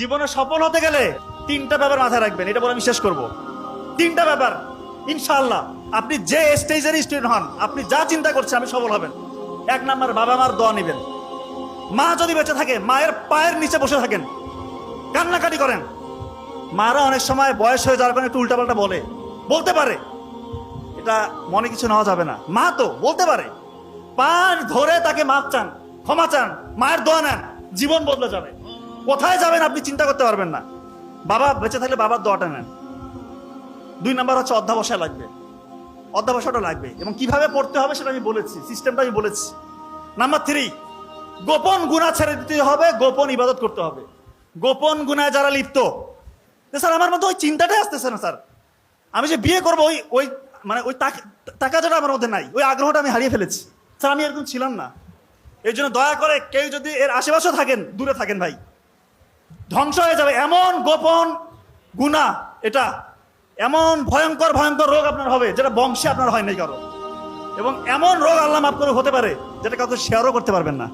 জীবনে সফল হতে গেলে তিনটা ব্যাপার মাথায় রাখবেন, এটা বলে আমি শেষ করব। তিনটা ব্যাপার ইনশাআল্লাহ আপনি যে স্টেজের স্টুডেন্ট হন, আপনি যা চিন্তা করছেন আপনি সফল হবেন। এক নাম্বার, বাবা মার দোয়া নেবেন। মা যদি বেঁচে থাকে মায়ের পায়ের নিচে বসে থাকেন, কান্নাকাটি করেন। মারা অনেক সময় বয়স হয়ে যাওয়ার কারণে একটু উল্টাপাল্টা বলতে পারে, এটা মনে কিছু নেওয়া যাবে না। মা তো বলতে পারে, পা ধরে তাকে মাপ চান, ক্ষমা চান, মায়ের দোয়া নেন, জীবন বদলে যাবে। কোথায় যাবেন আপনি চিন্তা করতে পারবেন না। বাবা বেঁচে থাকলে বাবার দোয়াটা নেন। দুই নাম্বার হচ্ছে অধ্যাবসায় লাগবে, অধ্যাবসায়টা লাগবে এবং কিভাবে পড়তে হবে সেটা আমি বলেছি, সিস্টেমটা আমি বলেছি। নাম্বার 3, গোপন গুনাহ ছেড়ে দিতে হবে, গোপন ইবাদত করতে হবে। গোপন গুনায় যারা লিপ্ত, স্যার আমার মধ্যে ওই চিন্তাটাই আসতেছে না স্যার, আমি যে বিয়ে করবো ওই মানে ওই টাকা যেটা আমার মধ্যে নাই, ওই আগ্রহটা আমি হারিয়ে ফেলেছি স্যার, আমি এরকম ছিলাম না। এই জন্য দয়া করে কেউ যদি এর আশেপাশে থাকেন দূরে থাকেন ভাই, ধ্বংস হয়ে যাবে। এমন গোপন গুনাহ, এটা এমন ভয়ঙ্কর ভয়ঙ্কর রোগ আপনার হবে যেটা বংশে আপনার হয় নাই কারো, এবং এমন রোগ আল্লাহ মাফ করে হতে পারে যেটা কাউকে শেয়ারও করতে পারবেন না।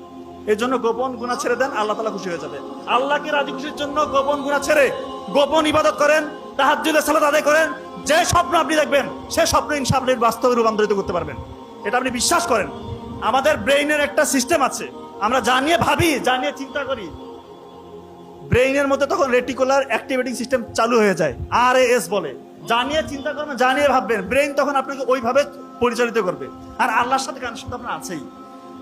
এই জন্য গোপন গুনাহ ছেড়ে দেন, আল্লাহ তাআলা খুশি হয়ে যাবে। আল্লাহকে রাজি খুশির জন্য গোপন গুনাহ ছেড়ে গোপন ইবাদত করেন, তাহাজ্জুদের সালাত আদায় করেন। যে স্বপ্ন আপনি দেখবেন সে স্বপ্ন ইনশাআল্লাহ বাস্তবে রূপান্তরিত করতে পারবেন, এটা আপনি বিশ্বাস করেন। আমাদের ব্রেইনের একটা সিস্টেম আছে, আমরা জানিয়ে ভাবি, জানিয়ে চিন্তা করি, ব্রেইনের মধ্যে তখন রেটিকুলার অ্যাক্টিভেটিং সিস্টেম চালু হয়ে যায়, RAS বলে। জানিয়ে চিন্তা করবেন, জানিয়ে ভাববেন, ব্রেইন তখন আপনাকে ওইভাবে পরিচালিত করবে। আর আল্লাহর সাথে কানেকশন আপনার আছেই।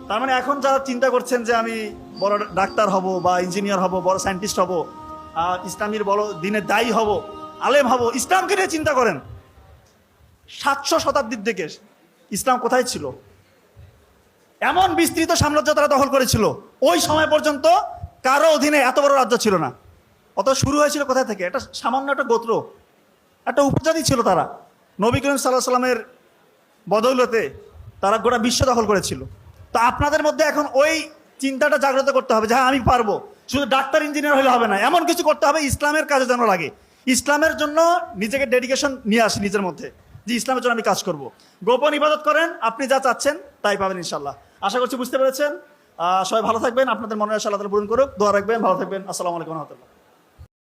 তার মানে এখন যারা চিন্তা করছেন যে আমি বড় ডাক্তার হব বা ইঞ্জিনিয়ার হব, বড় সায়েন্টিস্ট হব, ইসলামীর বড় দিনের দায়ী হব, আলেম হব, ইসলামকে নিয়ে চিন্তা করেন। 700 শতাব্দীর দিকে ইসলাম কোথায় ছিল? এমন বিস্তৃত সাম্রাজ্য তারা দখল করেছিল, ওই সময় পর্যন্ত কারো অধীনে এত বড় রাজ্য ছিল না। অত শুরু হয়েছিল কোথায় থেকে? একটা সামান্য একটা গোত্র, একটা উপজাতি ছিল তারা। নবী করিম সাল্লাল্লাহু আলাইহি ওয়াসাল্লামের বদৌলতে তারা গোটা বিশ্ব দখল করেছিল। তো আপনাদের মধ্যে এখন ওই চিন্তাটা জাগ্রত করতে হবে যে হ্যাঁ আমি পারবো। শুধু ডাক্তার ইঞ্জিনিয়ার হলে হবে না, এমন কিছু করতে হবে ইসলামের কাজে যেন লাগে। ইসলামের জন্য নিজেকে ডেডিকেশন নিয়ে আসি নিজের মধ্যে, যে ইসলামের জন্য আমি কাজ করব। গোপন ইবাদত করেন, আপনি যা চাচ্ছেন তাই পাবেন ইনশাল্লাহ। আশা করছি বুঝতে পেরেছেন। সবাই ভালো থাকবেন, আপনাদের মনের আশা আল্লাহ তাআলা পূরণ করুক। দোয়া রাখবেন, ভালো থাকবেন। আসসালামু আলাইকুম ওয়া রাহমাতুল্লাহ।